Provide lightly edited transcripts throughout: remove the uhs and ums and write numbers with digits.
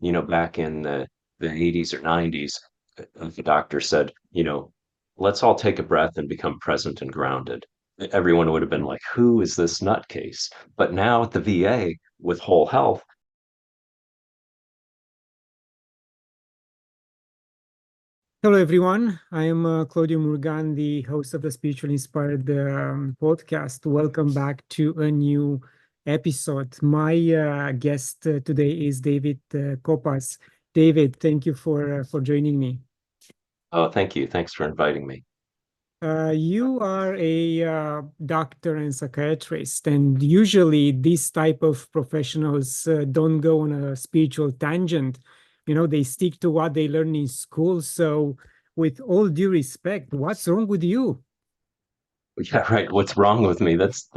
back in the 80s or 90s, the doctor said, let's all take a breath and become present and grounded. Everyone would have been like, who is this nutcase? But now at the VA with whole health, Hello, everyone. I am Claudiu Murgan, the host of the Spiritually Inspired podcast. Welcome back to a new episode. My guest today is David Kopacz. David, thank you for joining me. oh, thank you. Thanks for inviting me. You are a doctor and psychiatrist, and usually these type of professionals don't go on a spiritual tangent. They stick to what they learn in school. So, with all due respect, what's wrong with you? Yeah, right. What's wrong with me? That's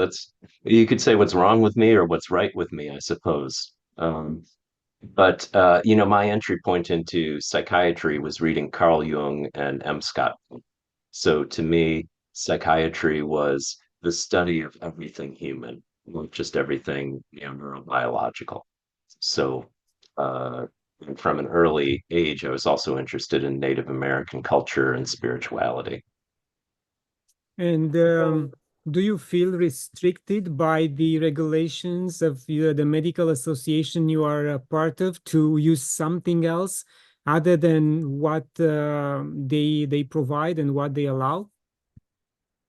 you could say what's wrong with me or what's right with me, I suppose. But my entry point into psychiatry was reading Carl Jung and M. Scott. So to me, psychiatry was the study of everything human, not just everything, neurobiological. So uh, from an early age, I was also interested in Native American culture and spirituality. And do you feel restricted by the regulations of the medical association you are a part of to use something else other than what they provide and what they allow?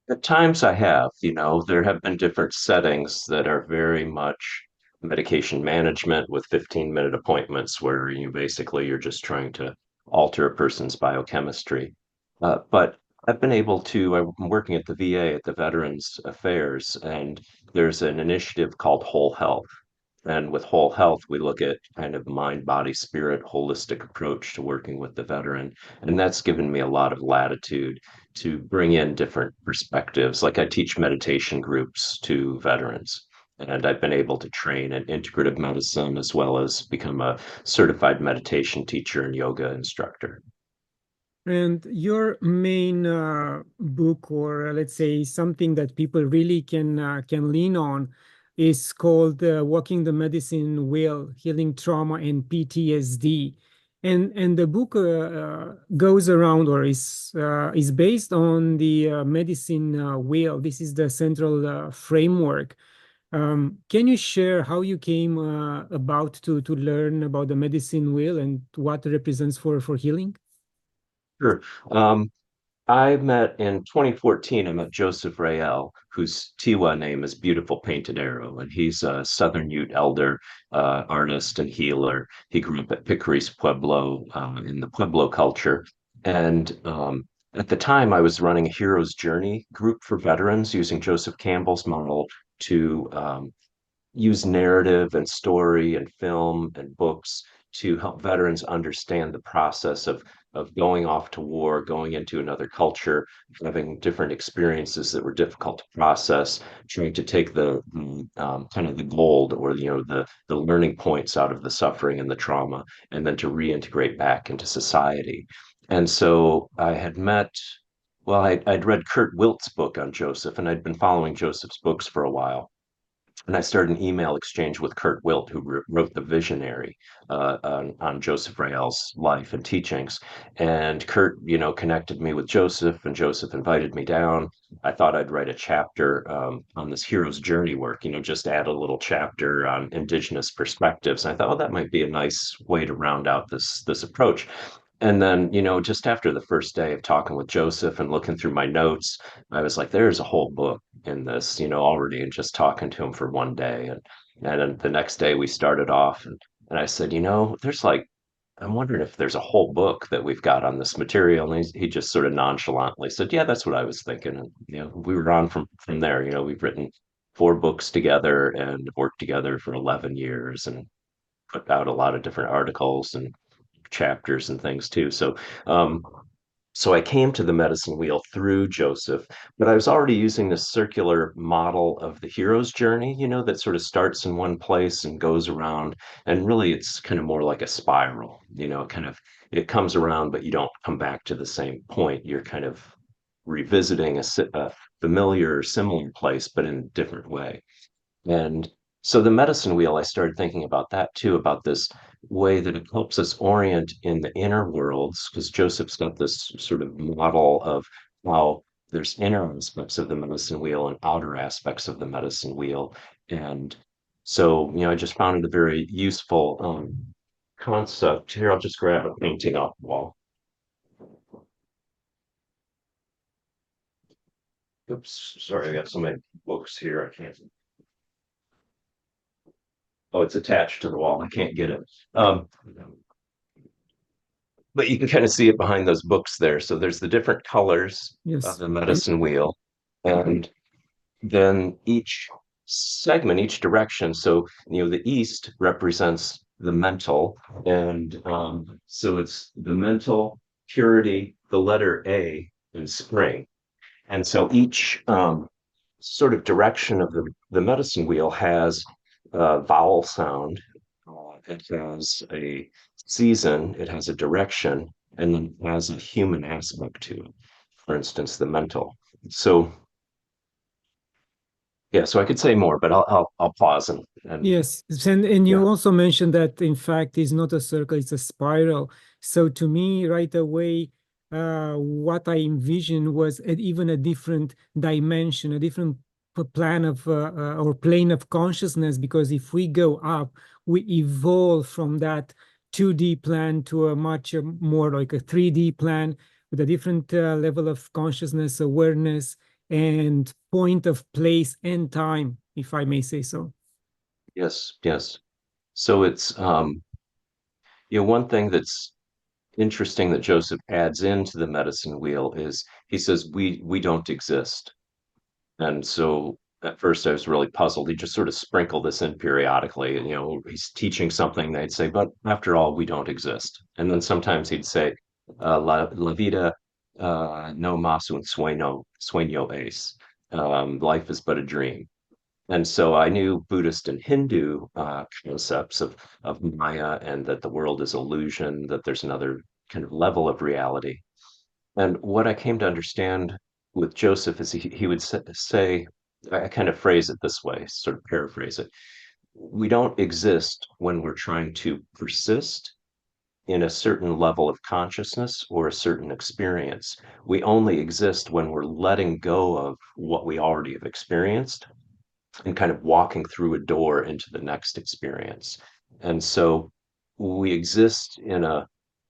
At times I have, there have been different settings that are very much medication management with 15-minute appointments where you're just trying to alter a person's biochemistry. But I'm working at the VA at the Veterans Affairs, and there's an initiative called Whole Health. And with whole health, we look at kind of mind, body, spirit, holistic approach to working with the veteran. And that's given me a lot of latitude to bring in different perspectives. Like I teach meditation groups to veterans. And I've been able to train in integrative medicine as well as become a certified meditation teacher and yoga instructor. And your main book, or let's say something that people really can lean on, is called "Walking the Medicine Wheel: Healing Trauma and PTSD." And the book goes around, or is based on the medicine wheel. This is the central framework. Can you share how you came about to learn about the medicine wheel and what it represents for healing? Sure. Um, I met in 2014, I met Joseph Rael, whose Tiwa name is Beautiful Painted Arrow, and he's a Southern Ute elder, artist, and healer. He grew up at Picaris Pueblo, in the Pueblo culture. And at the time, I was running a Hero's Journey group for veterans using Joseph Campbell's model to use narrative and story and film and books to help veterans understand the process of going off to war, going into another culture, having different experiences that were difficult to process, trying to take the kind of the gold or the learning points out of the suffering and the trauma, and then to reintegrate back into society. And so I had met. Well, I'd read Kurt Wilt's book on Joseph, and I'd been following Joseph's books for a while, and I started an email exchange with Kurt Wilt, who wrote The Visionary, on Joseph Rael's life and teachings. And Kurt, connected me with Joseph, and Joseph invited me down. I thought I'd write a chapter on this hero's journey work, just add a little chapter on Indigenous perspectives. And I thought, oh, that might be a nice way to round out this approach. And then, just after the first day of talking with Joseph and looking through my notes, I was like, there's a whole book in this, already, and just talking to him for one day. And then the next day we started off, and I said, there's like, I'm wondering if there's a whole book that we've got on this material. And he just sort of nonchalantly said, yeah, that's what I was thinking. And, we were on from there. We've written 4 books together and worked together for 11 years and put out a lot of different articles and chapters and things too. So I came to the medicine wheel through Joseph, but I was already using this circular model of the hero's journey, that sort of starts in one place and goes around. And really, it's kind of more like a spiral, it comes around, but you don't come back to the same point. You're kind of revisiting a familiar, similar place, but in a different way. And So the medicine wheel, I started thinking about that too, about this way that it helps us orient in the inner worlds, because Joseph's got this sort of model of how there's inner aspects of the medicine wheel and outer aspects of the medicine wheel. And so, I just found it a very useful concept. Here, I'll just grab a painting off the wall. Oops, sorry, I got so many books here. I can't. Oh, it's attached to the wall. I can't get it. Um, but you can kind of see it behind those books there. So there's the different colors of Yes. the medicine wheel, and then each segment, each direction. So, the east represents the mental, and so it's the mental, purity, the letter A, and spring. And so each sort of direction of the medicine wheel has a vowel sound. It has a season, it has a direction, and then it has a human aspect to it. For instance, the mental. So yeah, so I could say more, but I'll pause and Yes, and yeah. you also mentioned that in fact it's not a circle, it's a spiral. So to me, right away, what I envisioned was even a different dimension, a different plan of or plane of consciousness. Because if we go up, we evolve from that 2D plan to a much more like a 3D plan with a different level of consciousness, awareness, and point of place and time, if I may say so. Yes, yes. So it's one thing that's interesting that Joseph adds into the medicine wheel is he says we don't exist. And so at first I was really puzzled. He just sort of sprinkled this in periodically. And, he's teaching something, they'd say, but after all, we don't exist. And then sometimes he'd say, la vida no más un sueño es. Life is but a dream. And so I knew Buddhist and Hindu concepts of Maya and that the world is illusion, that there's another kind of level of reality. And what I came to understand with Joseph is he would say, I kind of phrase it this way, sort of paraphrase it. We don't exist when we're trying to persist in a certain level of consciousness or a certain experience. We only exist when we're letting go of what we already have experienced and kind of walking through a door into the next experience. And so we exist in a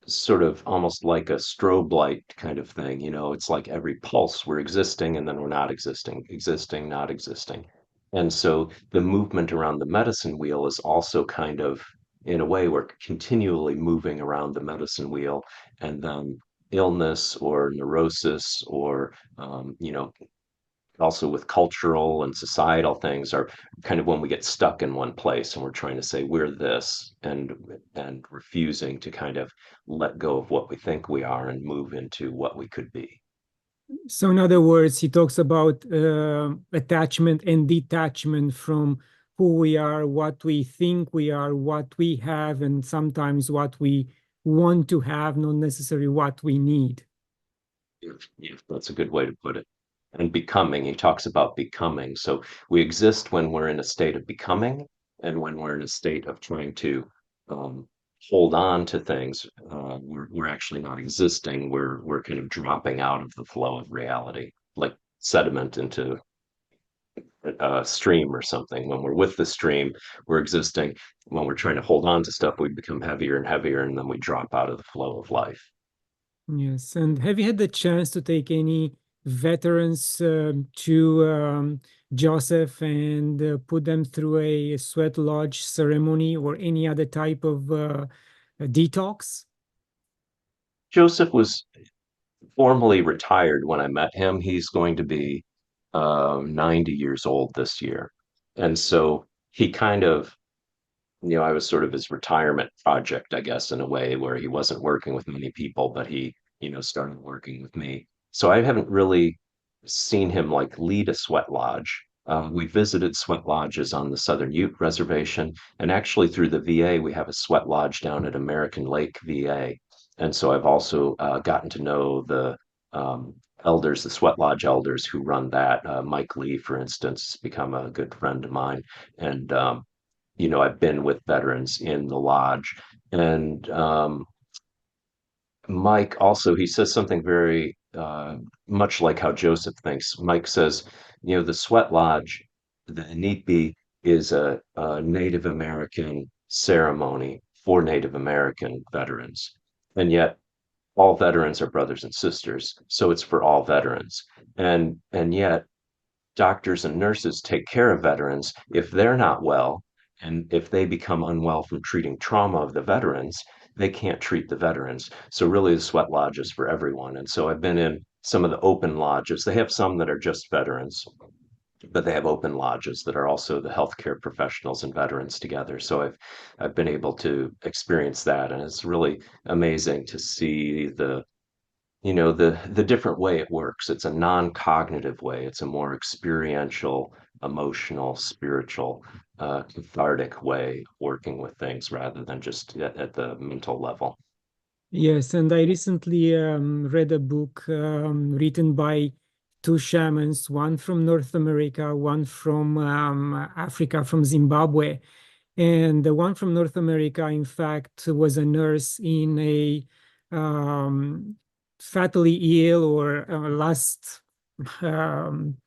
sort of almost like a strobe light kind of thing. It's like every pulse we're existing and then we're not existing, existing, not existing. And so the movement around the medicine wheel is also kind of, in a way, we're continually moving around the medicine wheel, and then illness or neurosis or also with cultural and societal things are kind of when we get stuck in one place and we're trying to say we're this and refusing to kind of let go of what we think we are and move into what we could be. So, in other words, he talks about attachment and detachment from who we are, what we think we are, what we have, and sometimes what we want to have, not necessarily what we need. Yeah, that's a good way to put it. And becoming, he talks about becoming. So we exist when we're in a state of becoming, and when we're in a state of trying to um, hold on to things, we're actually not existing. We're kind of dropping out of the flow of reality, like sediment into a stream or something. When we're with the stream, we're existing. When we're trying to hold on to stuff, we become heavier and heavier, and then we drop out of the flow of life. Yes. And have you had the chance to take any veterans to Joseph and put them through a sweat lodge ceremony or any other type of detox? Joseph was formally retired when I met him. He's going to be 90 years old this year. And so he kind of, I was sort of his retirement project, I guess, in a way where he wasn't working with many people, but he, started working with me. So I haven't really seen him like lead a sweat lodge. We visited sweat lodges on the Southern Ute Reservation, and actually through the VA, we have a sweat lodge down at American Lake VA. And so I've also gotten to know the elders, the Sweat Lodge elders who run that. Mike Lee, for instance, has become a good friend of mine. And, I've been with veterans in the lodge. And Mike also, he says something very much like how Joseph thinks. Mike says, the Sweat Lodge, the Inipi, is a Native American ceremony for Native American veterans. And yet all veterans are brothers and sisters, so it's for all veterans. And yet doctors and nurses take care of veterans if they're not well, and if they become unwell from treating trauma of the veterans, they can't treat the veterans. So really the sweat lodge is for everyone. And so I've been in some of the open lodges. They have some that are just veterans, but they have open lodges that are also the healthcare professionals and veterans together. So I've been able to experience that, and it's really amazing to see the different way it works. It's a non-cognitive way. It's a more experiential, emotional, spiritual, cathartic way of working with things rather than just at the mental level. Yes, and I recently read a book written by two shamans, one from North America, one from Africa, from Zimbabwe. And the one from North America, in fact, was a nurse in a um, fatally ill or last um,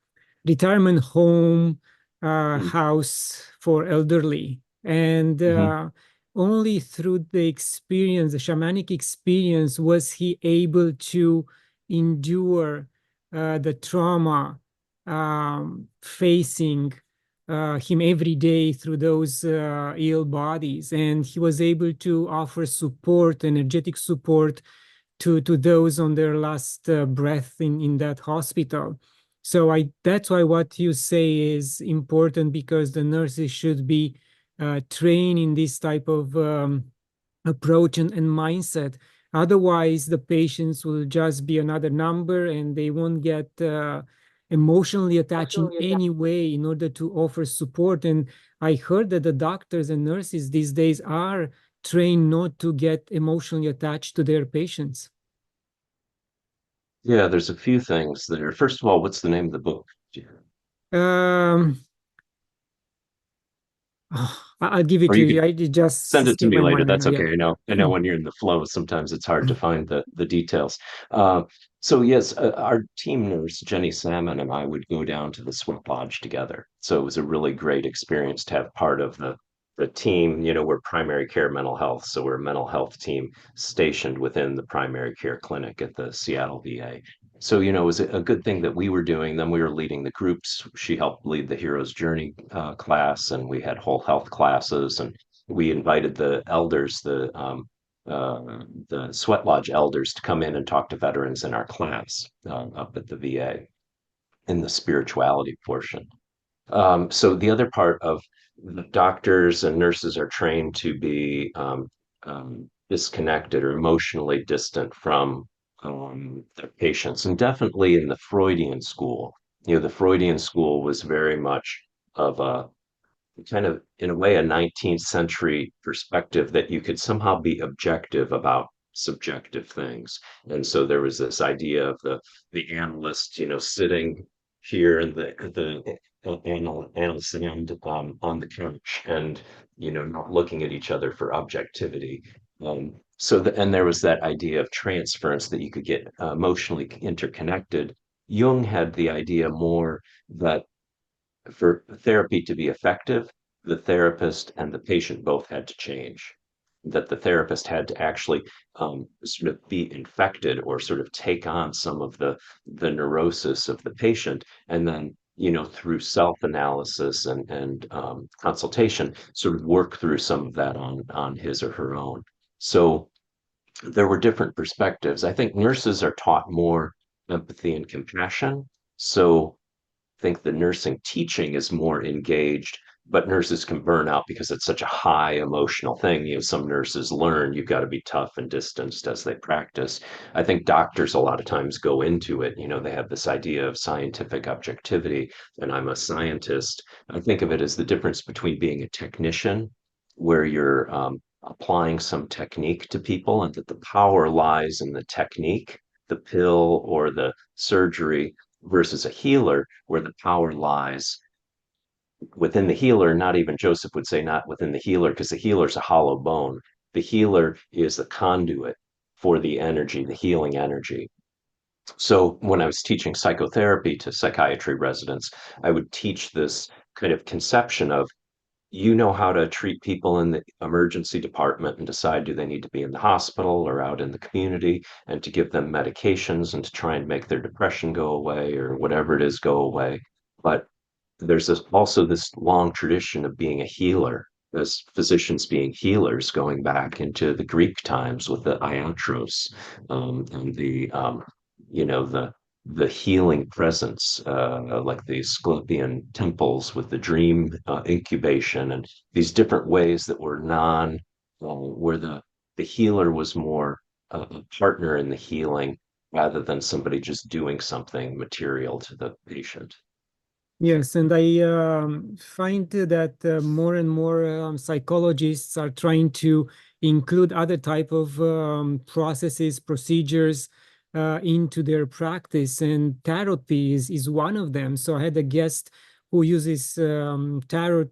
retirement home Mm, house for elderly. And mhm, only through the experience, the shamanic experience, was he able to endure the trauma facing him every day through those ill bodies. And he was able to offer support, energetic support, to those on their last breath in that hospital. So that's why what you say is important, because the nurses should be trained in this type of approach and mindset. Otherwise, the patients will just be another number, and they won't get emotionally attached in any way in order to offer support. And I heard that the doctors and nurses these days are trained not to get emotionally attached to their patients. yeah, there's a few things there. First of all, what's the name of the book? Um, I'll give it Or to you you. could I it just send it to escaped me my later. mind right That's now. okay. I know when you're in the flow, sometimes it's hard to find the details. Uh, so yes, our team nurse Jenny Salmon and I would go down to the Sweat Lodge together. So it was a really great experience to have part of the team. We're primary care mental health, so we're a mental health team stationed within the primary care clinic at the Seattle VA. So, it was a good thing that we were doing. Then we were leading the groups. She helped lead the Hero's Journey class, and we had whole health classes, and we invited the Sweat Lodge elders to come in and talk to veterans in our class up at the VA in the spirituality portion. So the other part of the doctors and nurses are trained to be disconnected or emotionally distant from their patients, and definitely in the Freudian school. The Freudian school was very much of a kind of, in a way, a 19th century perspective that you could somehow be objective about subjective things. And so there was this idea of the analyst, sitting here in the analyst and on the couch, and not looking at each other for objectivity. And there was that idea of transference, that you could get emotionally interconnected. Jung had the idea more that for therapy to be effective, the therapist and the patient both had to change. That the therapist had to actually sort of be infected or sort of take on some of the neurosis of the patient, and then through self-analysis and consultation, sort of work through some of that on his or her own. So there were different perspectives. I think nurses are taught more empathy and compassion. So think the nursing teaching is more engaged, but nurses can burn out because it's such a high emotional thing. Some nurses learn you've got to be tough and distanced as they practice. I think doctors a lot of times go into it, they have this idea of scientific objectivity, and I'm a scientist. I think of it as the difference between being a technician, where you're applying some technique to people, and that the power lies in the technique, the pill or the surgery versus a healer, where the power lies within the healer. Not even Joseph would say not within the healer, because the healer's a hollow bone. The healer is the conduit for the energy, the healing energy. So when I was teaching psychotherapy to psychiatry residents, I would teach this kind of conception of, you know how to treat people in the emergency department and decide, do they need to be in the hospital or out in the community, and to give them medications and to try and make their depression go away or whatever it is go away. But there's also this long tradition of being a healer, as physicians being healers, going back into the Greek times with the iatros, and the healing presence, like the Asclepian temples with the dream incubation, and these different ways that were where the healer was more a partner in the healing rather than somebody just doing something material to the patient. Yes, and I find that more and more psychologists are trying to include other type of processes, procedures into their practice, and tarot is one of them. So I had a guest who uses tarot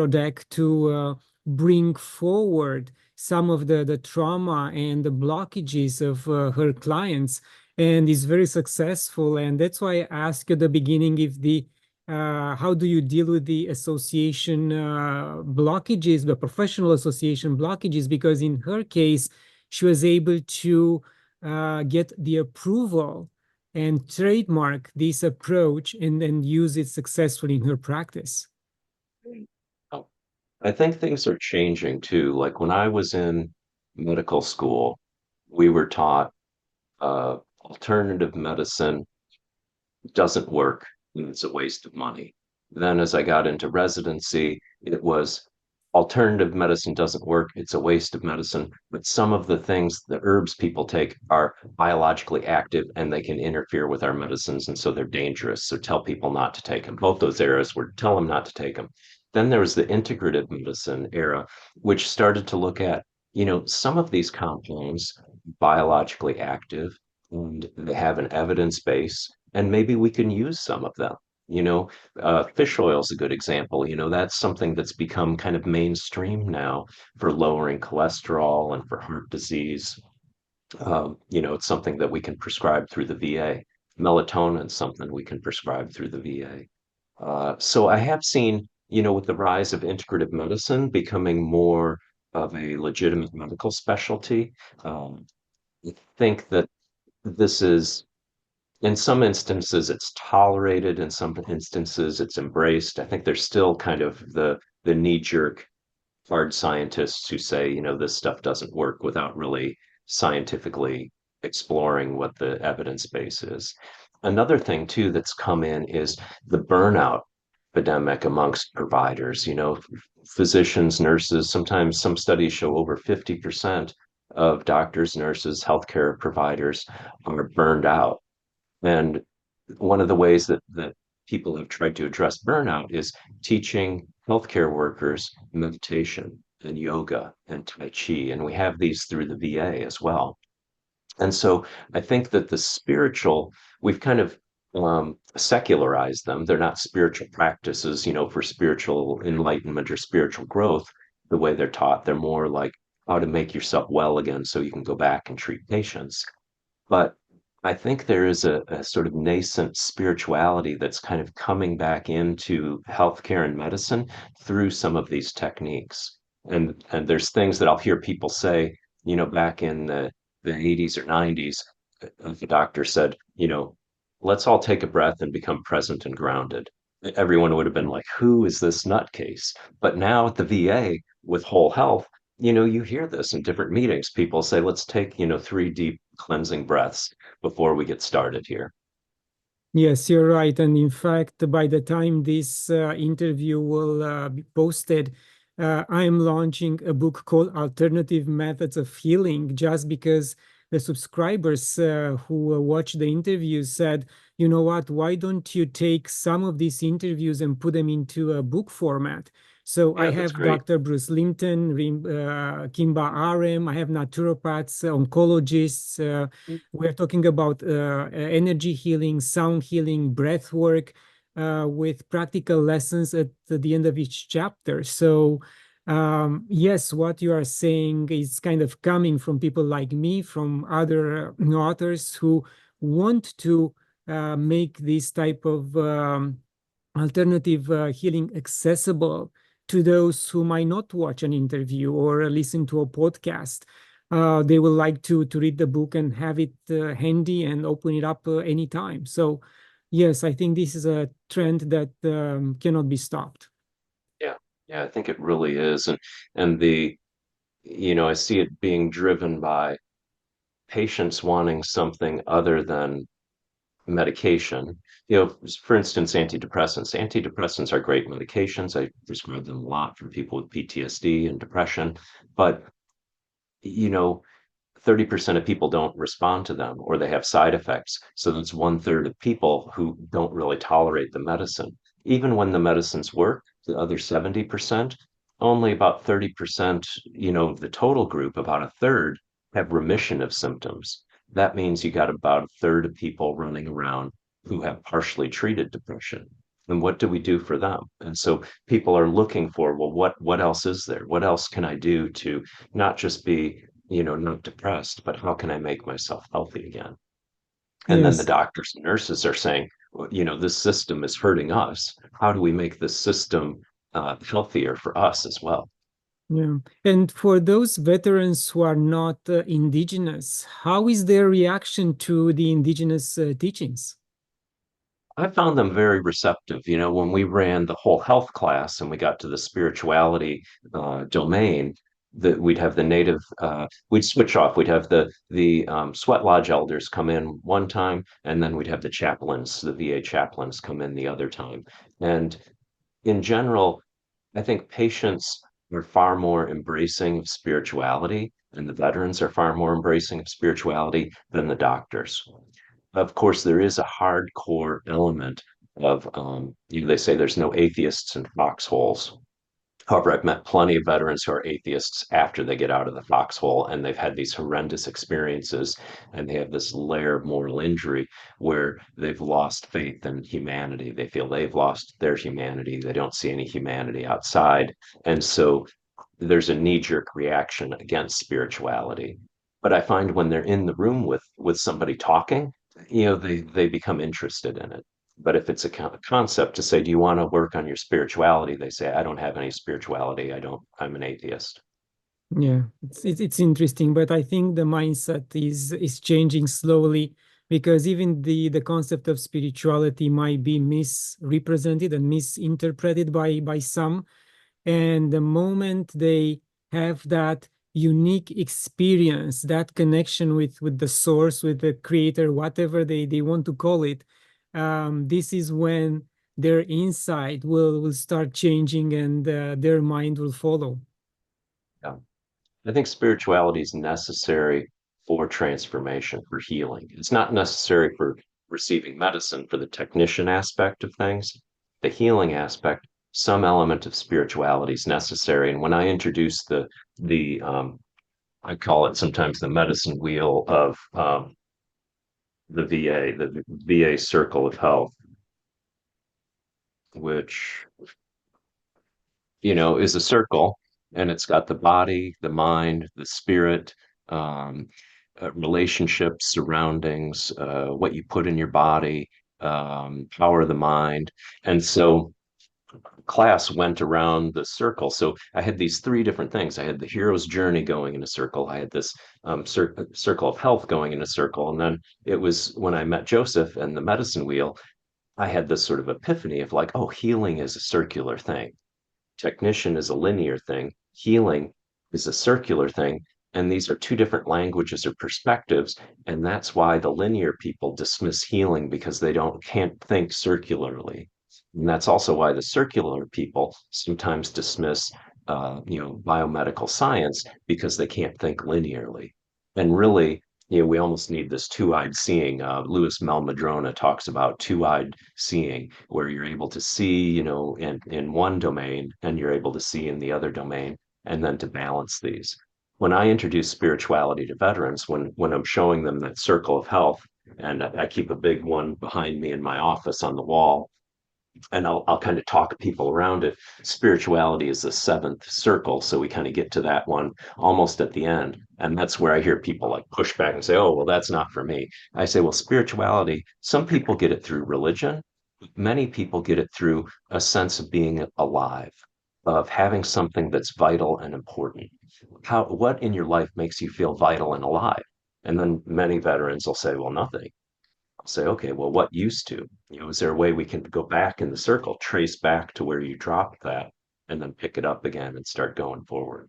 deck to bring forward some of the trauma and the blockages of her clients, and is very successful. And that's why I asked at the beginning if the how do you deal with the association blockages, the professional association blockages? Because in her case, she was able to get the approval and trademark this approach and then use it successfully in her practice. Oh, I think things are changing too. Like when I was in medical school, we were taught alternative medicine doesn't work and it's a waste of money. Then, as I got into residency, it was alternative medicine doesn't work, it's a waste of medicine. But some of the things, the herbs people take, are biologically active and they can interfere with our medicines. And so they're dangerous. So tell people not to take them. Both those eras were tell them not to take them. Then there was the integrative medicine era, which started to look at, some of these compounds biologically active and they have an evidence base, and maybe we can use some of them. Fish oil is a good example. That's something that's become kind of mainstream now for lowering cholesterol and for heart disease. It's something that we can prescribe through the VA. Melatonin is something we can prescribe through the VA. So I have seen, with the rise of integrative medicine becoming more of a legitimate medical specialty, I think that this is, in some instances it's tolerated, in some instances it's embraced. I think there's still kind of the knee-jerk hard scientists who say, this stuff doesn't work without really scientifically exploring what the evidence base is. Another thing too that's come in is the burnout epidemic amongst providers. Physicians, nurses, sometimes some studies show over 50% of doctors, nurses, healthcare providers are burned out. And one of the ways that people have tried to address burnout is teaching healthcare workers meditation and yoga and Tai Chi. And we have these through the VA as well. And so I think that the spiritual, we've kind of secularized them. They're not spiritual practices, for spiritual enlightenment or spiritual growth, the way they're taught. They're more like how to make yourself well again so you can go back and treat patients. But I think there is a sort of nascent spirituality that's kind of coming back into healthcare and medicine through some of these techniques. And there's things that I'll hear people say, back in the 80s or 90s, the doctor said, let's all take a breath and become present and grounded. Everyone would have been like, who is this nutcase? But now at the VA with whole health, you hear this in different meetings. People say, let's take, 3 deep cleansing breaths before we get started here. Yes, you're right. And in fact, by the time this interview will be posted, I am launching a book called Alternative Methods of Healing, just because the subscribers who watched the interview said, you know what, why don't you take some of these interviews and put them into a book format? So I Yeah, that's have great. Dr. Bruce Limpton, Kimba Arem. I have naturopaths, oncologists. We're talking about energy healing, sound healing, breath work, with practical lessons at the end of each chapter. So yes, what you are saying is kind of coming from people like me, from other authors who want to make this type of alternative healing accessible to those who might not watch an interview or listen to a podcast. They will like to read the book and have it handy and open it up anytime. So, yes, I think this is a trend that cannot be stopped. Yeah, yeah, I think it really is. And the, I see it being driven by patients wanting something other than medication. For instance, antidepressants. Antidepressants are great medications. I prescribe them a lot for people with PTSD and depression. But, you know, 30% of people don't respond to them or they have side effects. So that's one third of people who don't really tolerate the medicine. Even when the medicines work, the other 70%, only about 30%, of the total group, about a third, have remission of symptoms. That means you got about a third of people running around who have partially treated depression. And what do we do for them? And so people are looking for, well, what else is there? What else can I do to not just be not depressed, but how can I make myself healthy again? And then the Yes. doctors and nurses are saying, well, this system is hurting us. How do we make this system healthier for us as well? Yeah. And for those veterans who are not indigenous, how is their reaction to the indigenous teachings? I found them very receptive. When we ran the whole health class and we got to the spirituality domain, that we'd have the native, we'd switch off. We'd have the sweat lodge elders come in one time, and then we'd have the chaplains, the VA chaplains, come in the other time. And in general, I think patients are far more embracing of spirituality, and the veterans are far more embracing of spirituality than the doctors. Of course, there is a hardcore element of, they say there's no atheists in foxholes. However, I've met plenty of veterans who are atheists after they get out of the foxhole and they've had these horrendous experiences and they have this layer of moral injury where they've lost faith in humanity. They feel they've lost their humanity. They don't see any humanity outside. And so there's a knee-jerk reaction against spirituality. But I find when they're in the room with somebody talking, they become interested in it. But if it's a concept to say, do you want to work on your spirituality? They say, I don't have any spirituality. I'm an atheist. Yeah, it's interesting, but I think the mindset is changing slowly because even the concept of spirituality might be misrepresented and misinterpreted by some. And the moment they have that unique experience, that connection with the source, with the creator, whatever they want to call it, this is when their insight will start changing and their mind will follow. Yeah. I think spirituality is necessary for transformation, for healing. It's not necessary for receiving medicine, for the technician aspect of things. The healing aspect, some element of spirituality is necessary. And when I introduce the I call it sometimes the medicine wheel of the VA, the VA circle of health, which is a circle and it's got the body, the mind, the spirit, um, relationships, surroundings, what you put in your body, power of the mind. And so class went around the circle. So I had these three different things. I had the hero's journey going in a circle. I had this circle of health going in a circle. And then it was when I met Joseph and the medicine wheel, I had this sort of epiphany of like, oh, healing is a circular thing. Technician is a linear thing, healing is a circular thing. And these are two different languages or perspectives. And that's why the linear people dismiss healing because they can't think circularly. And that's also why the circular people sometimes dismiss biomedical science because they can't think linearly. And really, we almost need this two-eyed seeing. Louis Malmadrona talks about two-eyed seeing, where you're able to see, in one domain and you're able to see in the other domain, and then to balance these. When I introduce spirituality to veterans, when I'm showing them that circle of health, and I keep a big one behind me in my office on the wall, and I'll kind of talk people around it. Spirituality is the seventh circle, so we kind of get to that one almost at the end, and that's where I hear people like push back and say, "Oh, well, that's not for me." I say, "Well, spirituality. Some people get it through religion. Many people get it through a sense of being alive, of having something that's vital and important. What in your life makes you feel vital and alive?" And then many veterans will say, "Well, nothing." Say, okay, well, what used to? Is there a way we can go back in the circle, trace back to where you dropped that, and then pick it up again and start going forward?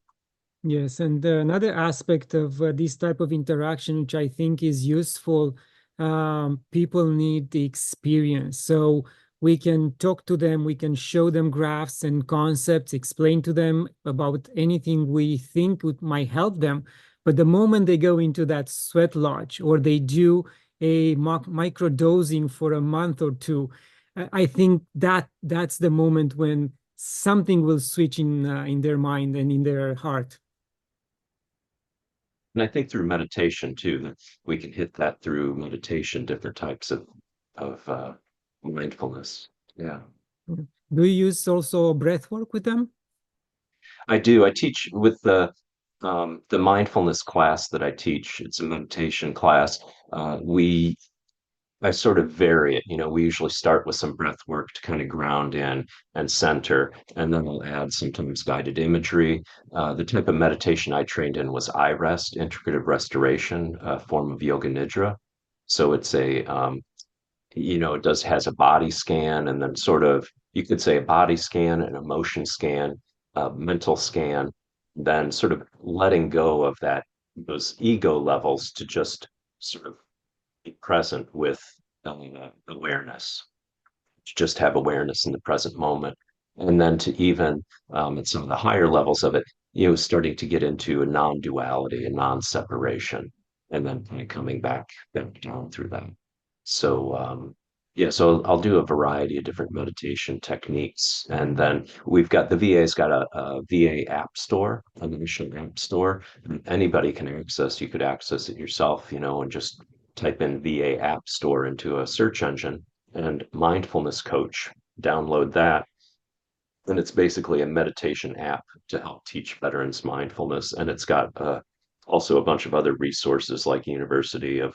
Yes, and another aspect of this type of interaction, which I think is useful, people need the experience. So we can talk to them, we can show them graphs and concepts, explain to them about anything we think might help them. But the moment they go into that sweat lodge or they do a micro dosing for a month or two, I think that's the moment when something will switch in their mind and in their heart. And I think through meditation too, that we can hit that through meditation, different types of mindfulness. Yeah, Mm. Do you use also breath work with them? I do. I teach with the mindfulness class that I teach. It's a meditation class. We I sort of vary it. We usually start with some breath work to kind of ground in and center, and then we'll add sometimes guided imagery. The type of meditation I trained in was I rest, integrative restoration, a form of yoga nidra. So it does has a body scan, and then sort of you could say a body scan, an emotion scan, a mental scan, then sort of letting go of those ego levels to just sort of be present with awareness, to just have awareness in the present moment. And then to even at some of the higher levels of it, starting to get into a non duality, a non separation, and then kind of coming back down through that. So, yeah, so I'll do a variety of different meditation techniques. And then we've got the VA's got a VA app store, a national app store. Anybody can access, you could access it yourself, and just type in VA app store into a search engine and mindfulness coach, download that. And it's basically a meditation app to help teach veterans mindfulness. And it's got also a bunch of other resources like University of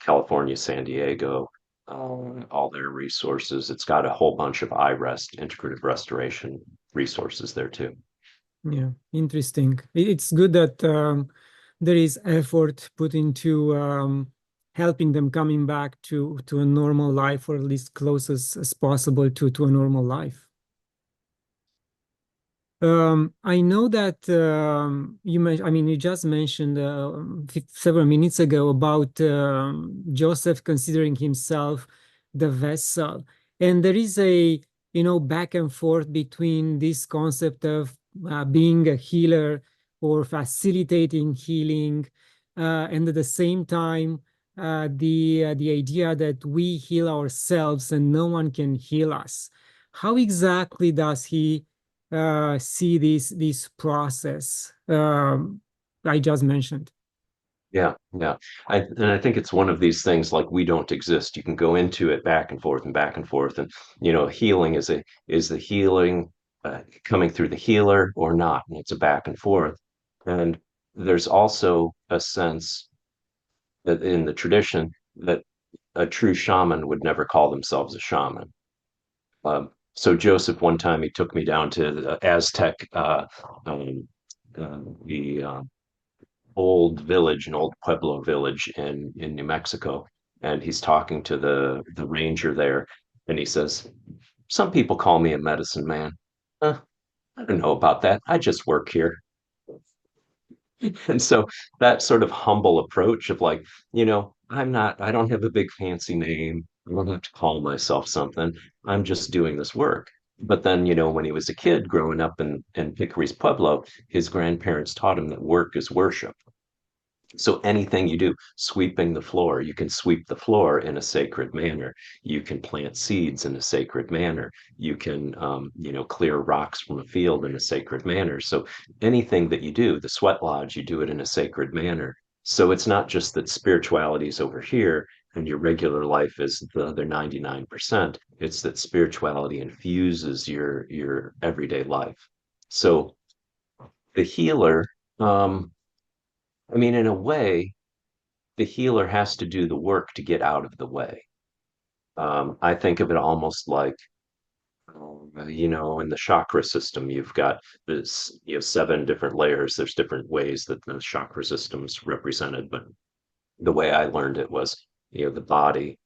California, San Diego, all their resources. It's got a whole bunch of iRest, integrative restoration resources there too. Yeah, interesting. It's good that there is effort put into helping them coming back to a normal life, or at least close as possible to a normal life. I know that you just mentioned several minutes ago about Joseph considering himself the vessel. And there is a, back and forth between this concept of being a healer or facilitating healing, and at the same time, the idea that we heal ourselves and no one can heal us. How exactly does he see this process I just mentioned? Yeah, yeah. And I think it's one of these things like we don't exist. You can go into it back and forth and back and forth. And healing is the healing coming through the healer or not. And it's a back and forth. And there's also a sense that in the tradition that a true shaman would never call themselves a shaman. So Joseph, one time he took me down to the Aztec, um, the old village, an old Pueblo village in New Mexico, and he's talking to the ranger there, and he says, "Some people call me a medicine man. Uh, I don't know about that. I just work here." And so that sort of humble approach of like, I don't have a big fancy name. I don't have to call myself something. I'm just doing this work. But then, when he was a kid growing up in Pickery's Pueblo, his grandparents taught him that work is worship. So anything you do, sweeping the floor, you can sweep the floor in a sacred manner. You can plant seeds in a sacred manner. You can, clear rocks from a field in a sacred manner. So anything that you do, the sweat lodge, you do it in a sacred manner. So it's not just that spirituality is over here and your regular life is the other 99%. It's that spirituality infuses your everyday life. So the healer, um, in a way, the healer has to do the work to get out of the way. I think of it almost like, in the chakra system, you've got this, 7 different layers. There's different ways that the chakra system's represented, but the way I learned it was, the body,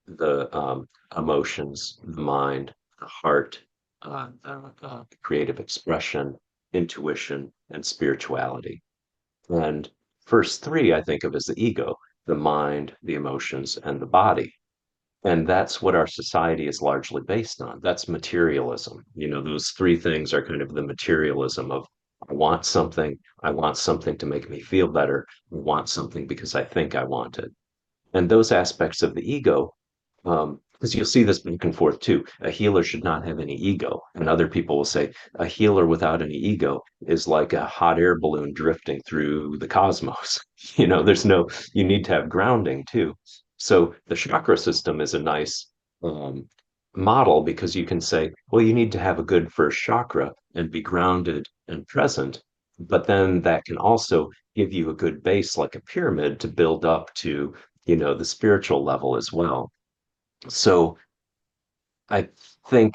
the emotions, the mind, the heart, creative expression, intuition, and spirituality. And first three I think of as the ego, the mind, the emotions, and the body. And that's what our society is largely based on. That's materialism. Those three things are kind of the materialism of I want something to make me feel better, I want something because I think I want it. And those aspects of the ego, because you'll see this back and forth too. A healer should not have any ego. And other people will say a healer without any ego is like a hot air balloon drifting through the cosmos. You need to have grounding too. So the chakra system is a nice um, model because you can say, well, you need to have a good first chakra and be grounded and present. But then that can also give you a good base, like a pyramid, to build up to the spiritual level as well. So I think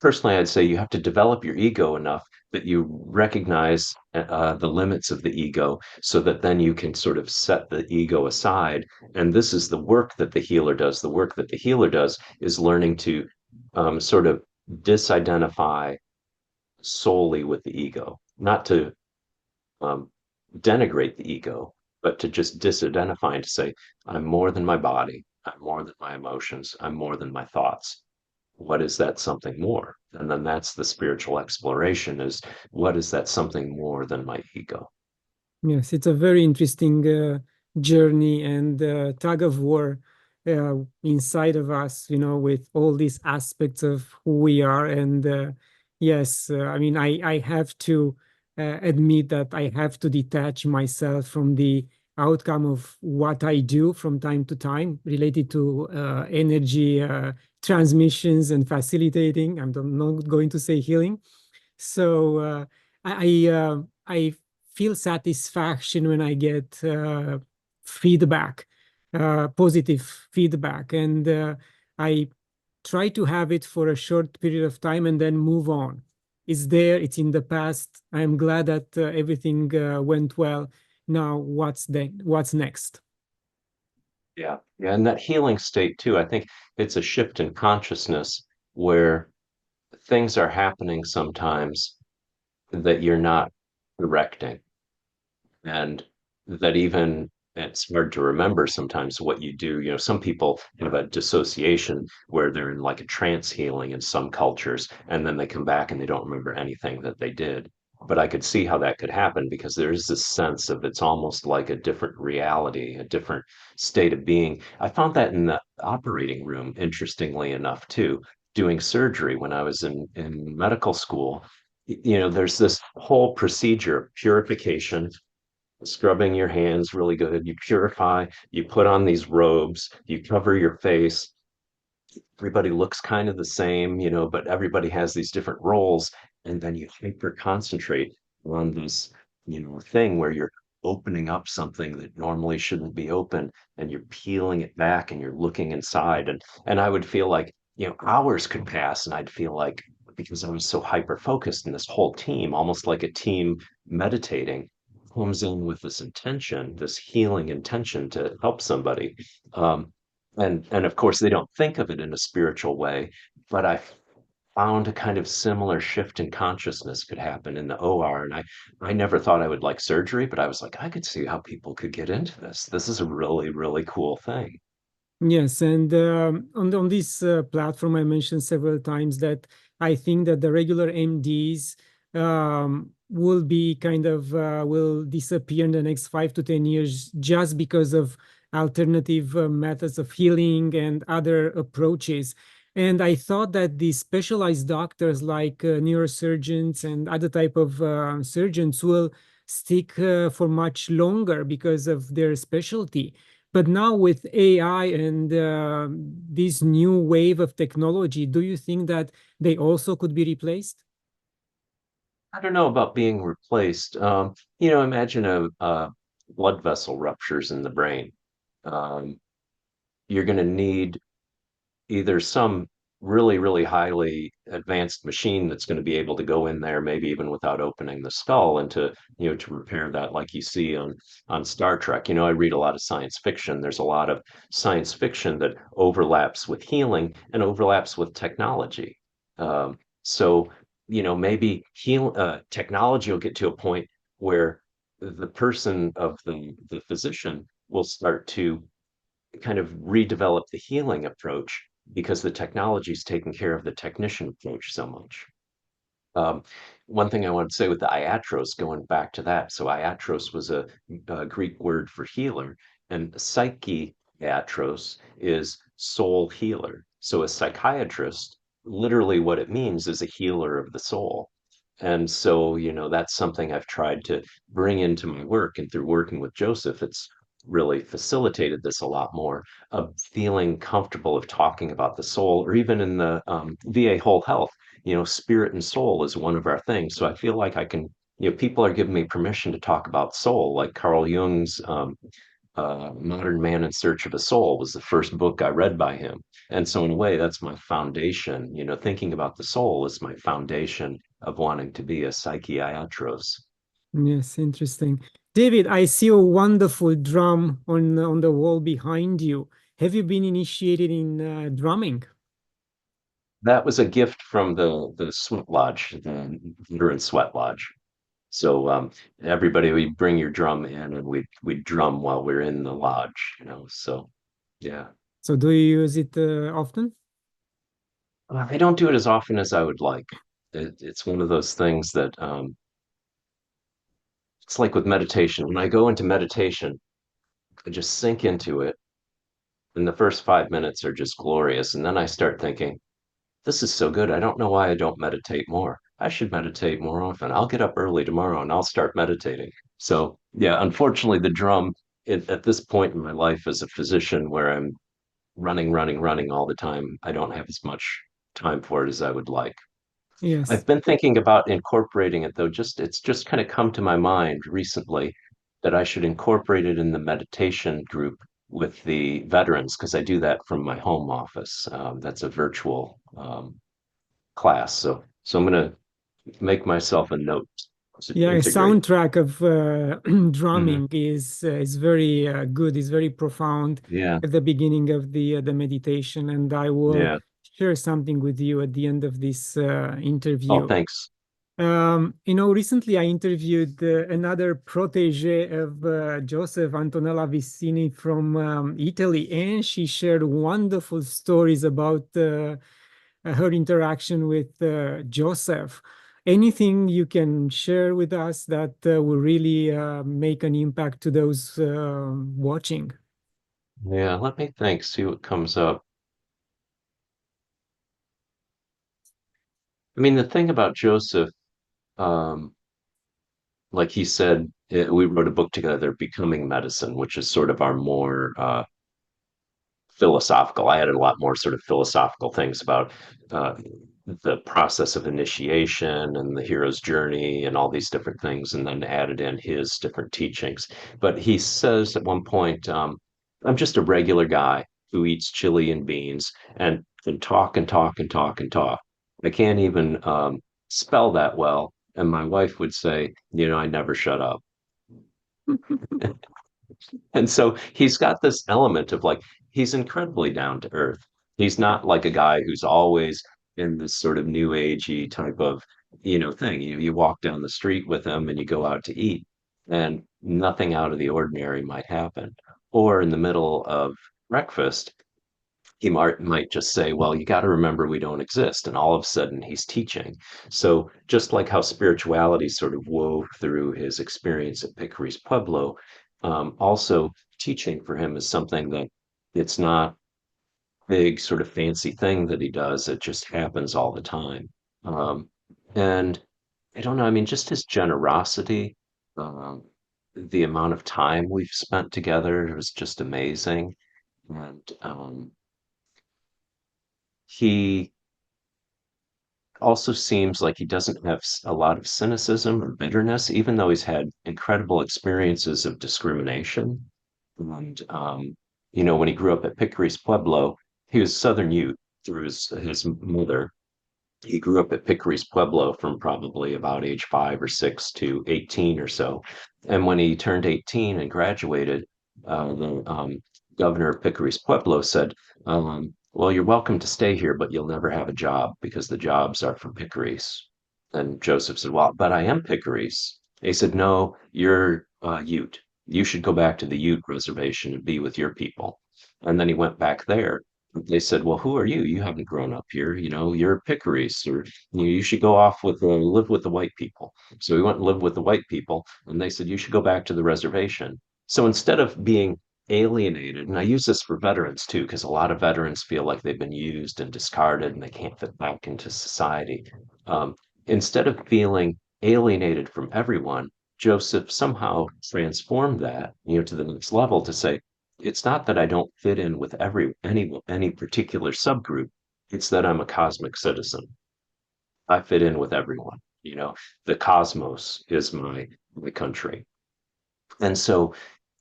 personally, I'd say you have to develop your ego enough that you recognize the limits of the ego so that then you can sort of set the ego aside. And this is the work that the healer does. The work that the healer does is learning to sort of disidentify solely with the ego, not to um, denigrate the ego, but to just disidentify and to say, I'm more than my body, I'm more than my emotions, I'm more than my thoughts. What is that something more? And then that's the spiritual exploration is what is that something more than my ego? Yes, it's a very interesting journey and tug of war inside of us, with all these aspects of who we are. And yes, I have to admit that I have to detach myself from the outcome of what I do from time to time related to energy transmissions and facilitating. I'm not going to say healing. So I feel satisfaction when I get feedback, positive feedback, and I try to have it for a short period of time and then move on. It's there, it's in the past. I'm glad that everything went well. Now, what's next? Yeah. Yeah. And that healing state too, I think it's a shift in consciousness where things are happening sometimes that you're not directing. And that even it's hard to remember sometimes what you do. Some people have a dissociation where they're in like a trance healing in some cultures, and then they come back and they don't remember anything that they did. But I could see how that could happen because there is this sense of it's almost like a different reality, a different state of being. I found that in the operating room, interestingly enough, too, doing surgery when I was in medical school. There's this whole procedure of purification, scrubbing your hands really good. You purify, you put on these robes, you cover your face. Everybody looks kind of the same, but everybody has these different roles. And then you hyper concentrate on this, thing where you're opening up something that normally shouldn't be open and you're peeling it back and you're looking inside. And I would feel like, hours could pass and I'd feel like because I was so hyper focused in this whole team, almost like a team meditating, comes in with this intention, this healing intention to help somebody. Um, and of course, they don't think of it in a spiritual way, but I found a kind of similar shift in consciousness could happen in the OR. And I never thought I would like surgery, but I was like, I could see how people could get into this. This is a really, really cool thing. Yes, and on this platform, I mentioned several times that I think that the regular MDs will be kind of will disappear in the next 5 to 10 years just because of alternative methods of healing and other approaches. And I thought that the specialized doctors like neurosurgeons and other type of surgeons will stick for much longer because of their specialty. But now with AI and this new wave of technology, do you think that they also could be replaced? I don't know about being replaced. Imagine a blood vessel ruptures in the brain. Um, you're going to need either some really, really highly advanced machine that's going to be able to go in there, maybe even without opening the skull, and to repair that, like you see on Star Trek. I read a lot of science fiction. There's a lot of science fiction that overlaps with healing and overlaps with technology. So, maybe technology will get to a point where the person of the physician will start to kind of redevelop the healing approach because the technology is taking care of the technician approach so much. Um, One thing I want to say with the iatros, going back to that, so iatros was a Greek word for healer, and psychiatros is soul healer. So a psychiatrist, literally what it means is a healer of the soul. And so, that's something I've tried to bring into my work. And through working with Joseph, it's really facilitated this a lot more of feeling comfortable of talking about the soul, or even in the VA whole health, spirit and soul is one of our things. So I feel like I can, people are giving me permission to talk about soul, like Carl Jung's Modern Man in Search of a Soul was the first book I read by him. And so, in a way, that's my foundation. Thinking about the soul is my foundation of wanting to be a psychiatros. Yes, interesting. David, I see a wonderful drum on the wall behind you. Have you been initiated in drumming? That was a gift from the sweat lodge, the veteran sweat lodge. So everybody, we bring your drum in, and we drum while we're in the lodge. So yeah. So do you use it often? I don't do it as often as I would like. It's one of those things that it's like with meditation. When I go into meditation, I just sink into it, and the first 5 minutes are just glorious. And then I start thinking, this is so good. I don't know why I don't meditate more. I should meditate more often. I'll get up early tomorrow and I'll start meditating. So, yeah, unfortunately, the drum at this point in my life as a physician, where I'm running, running, running all the time, I don't have as much time for it as I would like. Yes. I've been thinking about incorporating it though. It's just kind of come to my mind recently that I should incorporate it in the meditation group with the veterans because I do that from my home office. That's a virtual class. So I'm gonna make myself a note to Yeah, a integrate. soundtrack of Hmm. drumming is very good, is very profound Yeah, at the beginning of the meditation, and I will yeah. share something with you at the end of this Oh, interview. thanks. Recently I interviewed another protege of Joseph, Antonella Vicini from Italy, and she shared wonderful stories about her interaction with Joseph. Anything you can share with us that will really make an impact to those watching? Yeah, let me think, see what comes up. I mean, the thing about Joseph, um, like he said, we wrote a book together, Becoming Medicine, which is sort of our more philosophical. I added a lot more sort of philosophical things about uh, the process of initiation and the hero's journey and all these different things, and then added in his different teachings. But he says at one point, I'm just a regular guy who eats chili and beans and talk and talk and talk and talk. I can't even spell that well. And my wife would say, I never shut up. And so he's got this element of like, he's incredibly down to earth. He's not like a guy who's always in this sort of new agey type of, thing. You walk down the street with him and you go out to eat, and nothing out of the ordinary might happen. Or in the middle of breakfast, he might just say, well, you got to remember we don't exist. And all of a sudden he's teaching. So just like how spirituality sort of wove through his experience at Picary's Pueblo, also teaching for him is something that it's not big sort of fancy thing that he does. It just happens all the time. Um, and I don't know, I mean, just his generosity, um, the amount of time we've spent together was just amazing. And he also seems like he doesn't have a lot of cynicism or bitterness, even though he's had incredible experiences of discrimination. And, when he grew up at Picary's Pueblo, he was Southern Ute through his mother. He grew up at Picary's Pueblo from probably about age 5 or 6 to 18 or so. And when he turned 18 and graduated, the governor of Picary's Pueblo said, well, you're welcome to stay here, but you'll never have a job because the jobs are for Picary's. And Joseph said, well, but I am Picary's. He said, no, you're Ute. You should go back to the Ute reservation and be with your people. And then he went back there. They said, well, who are you? You haven't grown up here. You're Picary's, or you should go off with live with the white people. So he went and lived with the white people, and they said, you should go back to the reservation. So instead of being alienated, and I use this for veterans too, because a lot of veterans feel like they've been used and discarded and they can't fit back into society. Um, Instead of feeling alienated from everyone, Joseph somehow transformed that, to the next level to say, it's not that I don't fit in with any particular subgroup. It's that I'm a cosmic citizen. I fit in with everyone. The cosmos is my country. And so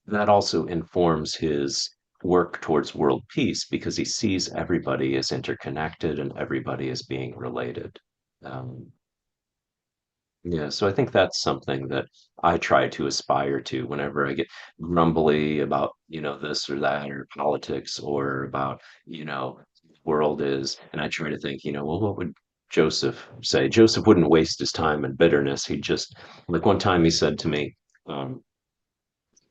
that also informs his work towards world peace because he sees everybody as interconnected and everybody as being related. Um, yeah, so I think that's something that I try to aspire to whenever I get grumbly about, this or that or politics or about, world is. And I try to think, well, what would Joseph say? Joseph wouldn't waste his time in bitterness. He just, like one time he said to me, um,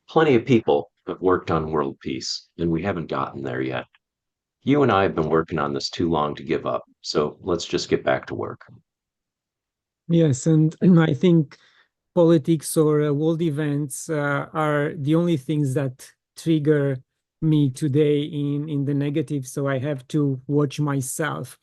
plenty of people have worked on world peace and we haven't gotten there yet. You and I have been working on this too long to give up. So let's just get back to work. Yes, and I think politics or world events are the only things that trigger me today in the negative. So I have to watch myself.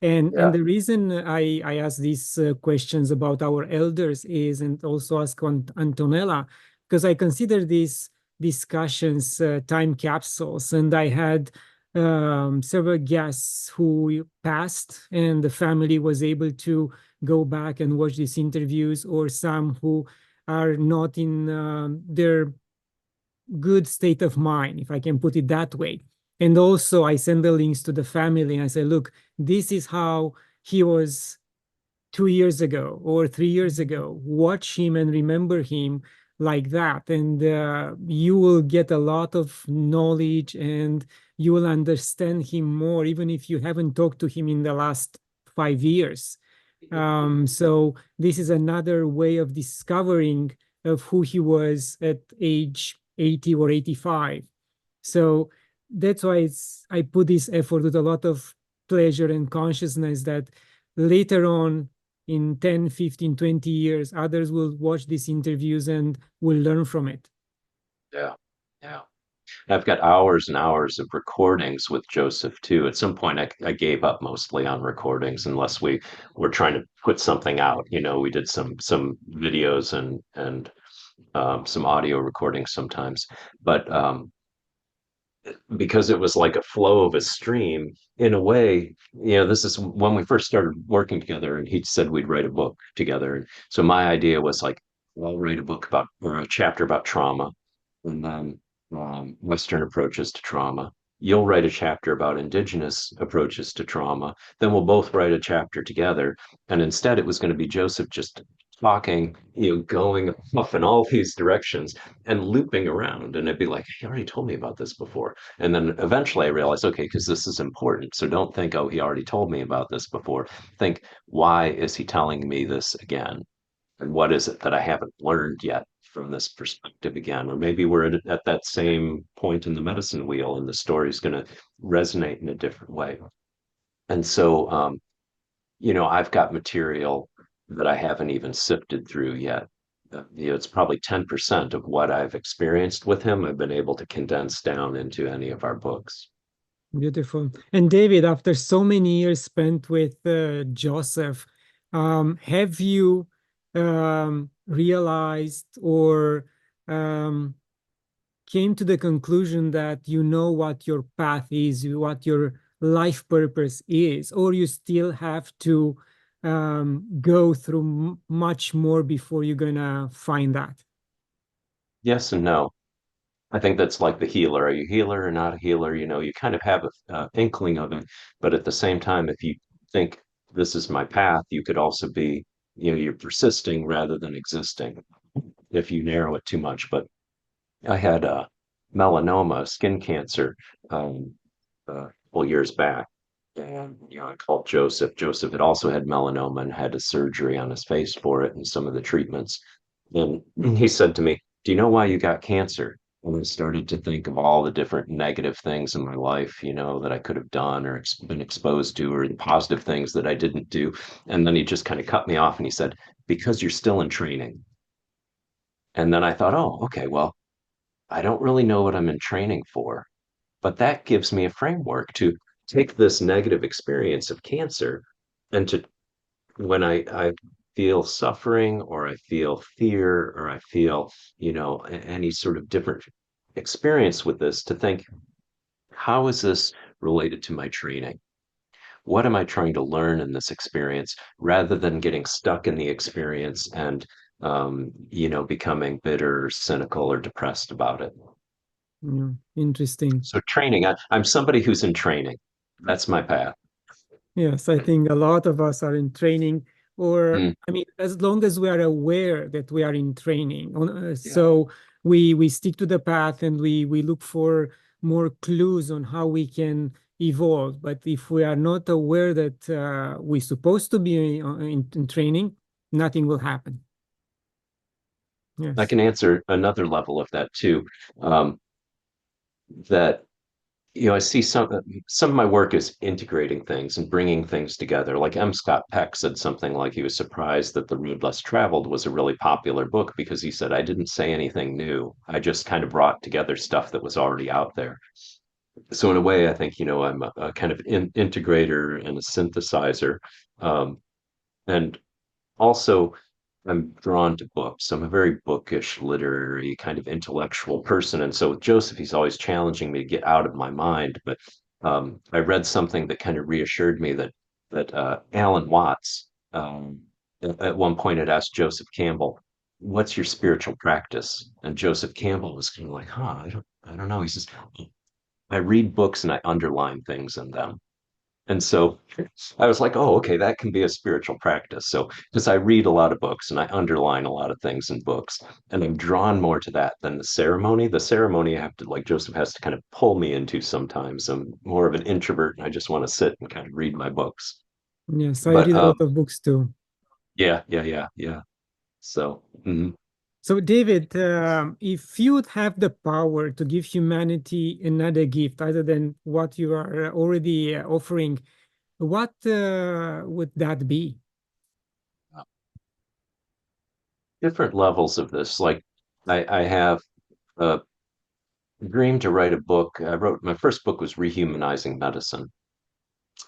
And Yeah. the reason I ask these questions about our elders is, and also ask Antonella, because I consider these discussions time capsules, and I had several guests who passed, and the family was able to go back and watch these interviews, or some who are not in their good state of mind, if I can put it that way. And also, I send the links to the family and I say, look, this is how he was 2 years ago or 3 years ago. Watch him and remember him like that. And you will get a lot of knowledge and you will understand him more, even if you haven't talked to him in the last 5 years. So this is another way of discovering of who he was at age 80 or 85. So that's why I put this effort with a lot of pleasure and consciousness that later on in 10, 15, 20 years, others will watch these interviews and will learn from it. Yeah. Yeah. I've got hours and hours of recordings with Joseph too. At some point, I gave up mostly on recordings unless we were trying to put something out. We did some videos and some audio recordings sometimes, but because it was like a flow of a stream in a way. This is when we first started working together, and he said we'd write a book together. And so my idea was like, well, I'll write a book about or a chapter about trauma and then Western approaches to trauma. You'll write a chapter about Indigenous approaches to trauma. Then we'll both write a chapter together. And instead, it was going to be Joseph just talking, going off in all these directions and looping around. And it'd be like, he already told me about this before. And then eventually I realized, okay, because this is important. So don't think, oh, he already told me about this before. Think, why is he telling me this again? And what is it that I haven't learned yet from this perspective again, or maybe we're at that same point in the medicine wheel and the story's going to resonate in a different way. And so, I've got material that I haven't even sifted through yet. It's probably 10% of what I've experienced with him. I've been able to condense down into any of our books. Beautiful. And David, after so many years spent with Joseph, have you realized or um, came to the conclusion that you know what your path is, what your life purpose is, or you still have to go through much more before you're gonna find that? Yes and no. I think that's like the healer. Are you a healer or not a healer? You kind of have a inkling of it, but at the same time, if you think this is my path, you could also be, you're persisting rather than existing if you narrow it too much. But I had melanoma, skin cancer, um, couple years back, and I called Joseph. Joseph had also had melanoma and had a surgery on his face for it and some of the treatments. And he said to me, "Do you know why you got cancer?" And I started to think of all the different negative things in my life, that I could have done or been exposed to, or the positive things that I didn't do. And then he just kind of cut me off and he said, "Because you're still in training." And then I thought, oh, okay, well, I don't really know what I'm in training for, but that gives me a framework to take this negative experience of cancer and to when I feel suffering or I feel fear or I feel, any sort of different experience with this to think, how is this related to my training? What am I trying to learn in this experience rather than getting stuck in the experience and, becoming bitter, cynical, or depressed about it? Yeah, interesting. So training, I'm somebody who's in training. That's my path. Yes, I think a lot of us are in training, or Mm, I mean, as long as we are aware that we are in training, yeah. so we stick to the path and we look for more clues on how we can evolve. But if we are not aware that we're supposed to be in training, nothing will happen. I Yes. can answer another level of that too. Um, that I see some of my work is integrating things and bringing things together. Like M. Scott Peck said something like he was surprised that The Road Less Traveled was a really popular book because he said I didn't say anything new. I just kind of brought together stuff that was already out there. So in a way, I think I'm a kind of integrator and a synthesizer. Um, and also, I'm drawn to books. I'm a very bookish, literary, kind of intellectual person. And so with Joseph, he's always challenging me to get out of my mind. But I read something that kind of reassured me that Alan Watts at one point had asked Joseph Campbell, "What's your spiritual practice?" And Joseph Campbell was kind of like, "Huh, I don't know." He says, "I read books and I underline things in them." And so I was like, oh, okay, that can be a spiritual practice. So, because I read a lot of books and I underline a lot of things in books, and I'm drawn more to that than the ceremony. The ceremony I have to, like, Joseph has to kind of pull me into sometimes. I'm more of an introvert and I just want to sit and kind of read my books. Yes, I But read a lot of books too. yeah, yeah, yeah, yeah. So, So, David, if you would have the power to give humanity another gift other than what you are already offering, what would that be? different levels of this. Like, I have a dream to write a book. I wrote my first book was Rehumanizing Medicine.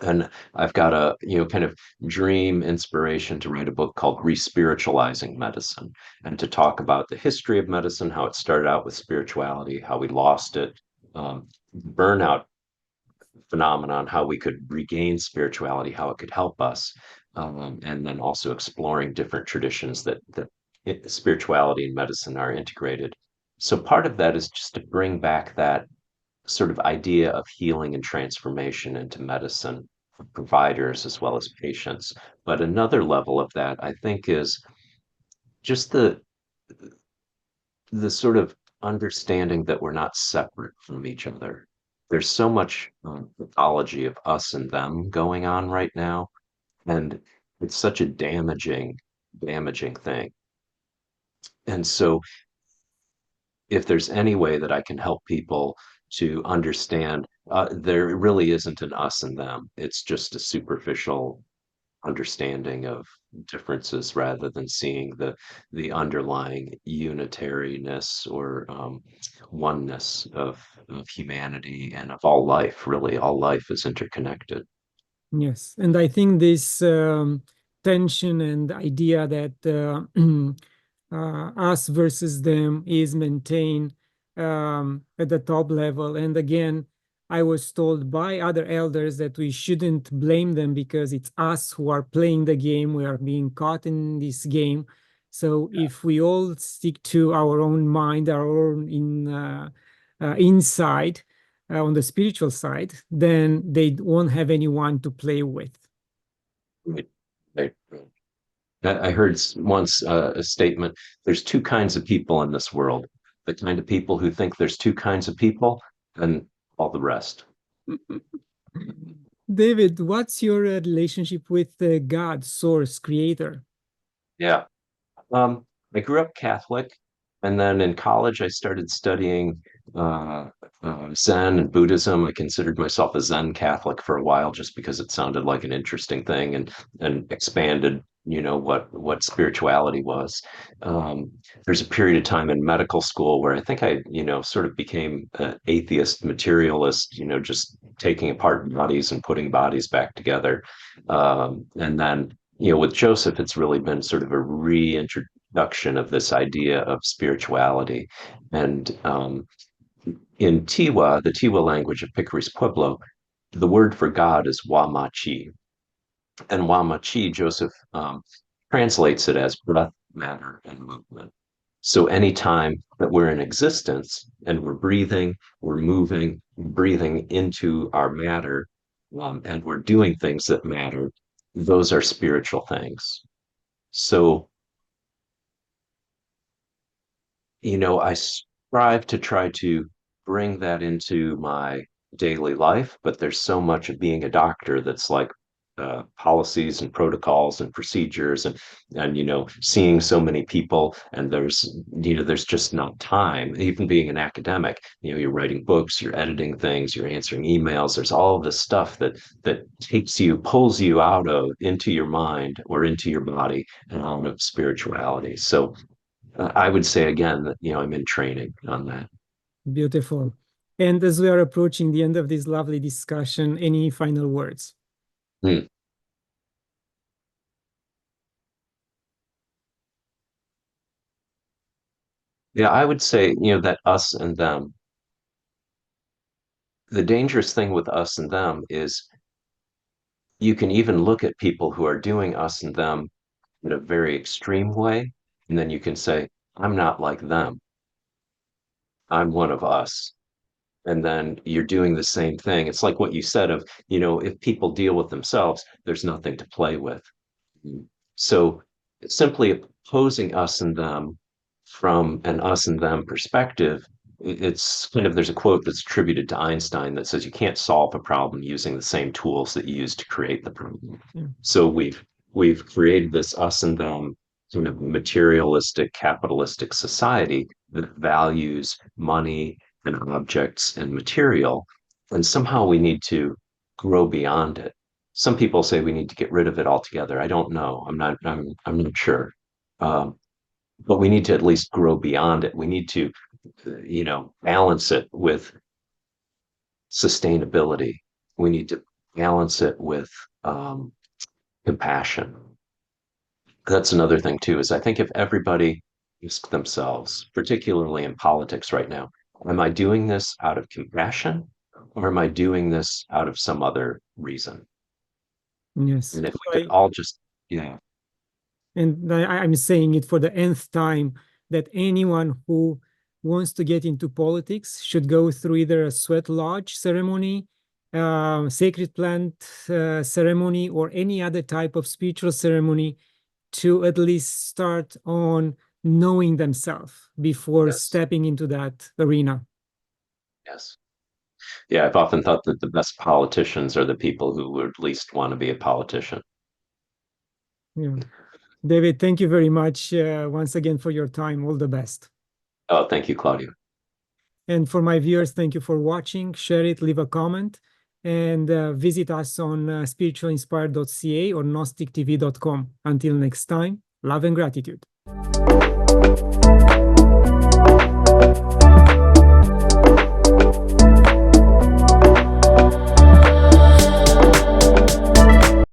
And I've got a, kind of dream inspiration to write a book called Respiritualizing Medicine and to talk about the history of medicine, how it started out with spirituality, how we lost it, burnout phenomenon, how we could regain spirituality, how it could help us, and then also exploring different traditions that spirituality and medicine are integrated. So part of that is just to bring back that sort of idea of healing and transformation into medicine for providers as well as patients. But another level of that, I think, is just the sort of understanding that we're not separate from each other. There's so much pathology of us and them going on right now, and it's such a damaging thing. And so if there's any way that I can help people to understand, there really isn't an us and them. It's just a superficial understanding of differences rather than seeing the underlying unitariness or oneness of humanity and of all life. Really, all life is interconnected. Yes, and I think this tension and idea that us versus them is maintained at the top level. And again, I was told by other elders that we shouldn't blame them because it's us who are playing the game. We are being caught in this game. So if we all stick to our own mind, our own inside, on the spiritual side, then they won't have anyone to play with. Right. Right. I heard once a statement, there's two kinds of people in this world. The kind of people who think there's two kinds of people and all the rest. David, what's your relationship with God, Source, Creator? Yeah. I grew up Catholic, and then in college I started studying uh, Zen and Buddhism. I considered myself a Zen Catholic for a while, just because it sounded like an interesting thing and expanded, what spirituality was. Um, there's a period of time in medical school where I think I, sort of became an atheist materialist, just taking apart bodies and putting bodies back together. And then with Joseph, it's really been sort of a reintroduction of this idea of spirituality. And in Tiwa, the Tiwa language of Piccary's Pueblo, the word for God is Wamachi. And Wamachi, Joseph translates it as breath, matter, and movement. So anytime that we're in existence and we're breathing, we're moving, breathing into our matter, and we're doing things that matter, those are spiritual things. So, I strive to try to bring that into my daily life, but there's so much of being a doctor that's like policies and protocols and procedures and seeing so many people, and there's just not time. Even being an academic, you're writing books, you're editing things, you're answering emails. There's all of this stuff that pulls you out of into your mind or into your body and out of spirituality. So I would say again that I'm in training on that. Beautiful. And as we are approaching the end of this lovely discussion, any final words? Hmm. Yeah, I would say that us and them. The dangerous thing with us and them is you can even look at people who are doing us and them in a very extreme way, and then you can say, I'm not like them. I'm one of us. And then you're doing the same thing. It's like what you said of, if people deal with themselves, there's nothing to play with. So simply opposing us and them from an us and them perspective, it's kind of, there's a quote that's attributed to Einstein that says you can't solve a problem using the same tools that you used to create the problem. Yeah. So we've created this us and them sort of materialistic capitalistic society that values money and objects and material, and somehow we need to grow beyond it. Some people say we need to get rid of it altogether. I don't know. I'm not sure. Um, but we need to at least grow beyond it. We need to, balance it with sustainability. We need to balance it with compassion. That's another thing too, is I think if everybody asked themselves, particularly in politics right now, am I doing this out of compassion or am I doing this out of some other reason? Yes. And if we So could all just, yeah, and I'm saying it for the nth time that anyone who wants to get into politics should go through either a sweat lodge ceremony, sacred plant ceremony, or any other type of spiritual ceremony to at least start on knowing themselves before yes, stepping into that arena. yes. Yeah, I've often thought that the best politicians are the people who would least want to be a politician. Yeah. David, thank you very much once again for your time. All the best. Oh, thank you, Claudiu. And for my viewers, thank you for watching. Share it, leave a comment, and visit us on spiritualinspired.ca or gnostictv.com. Until next time, love and gratitude.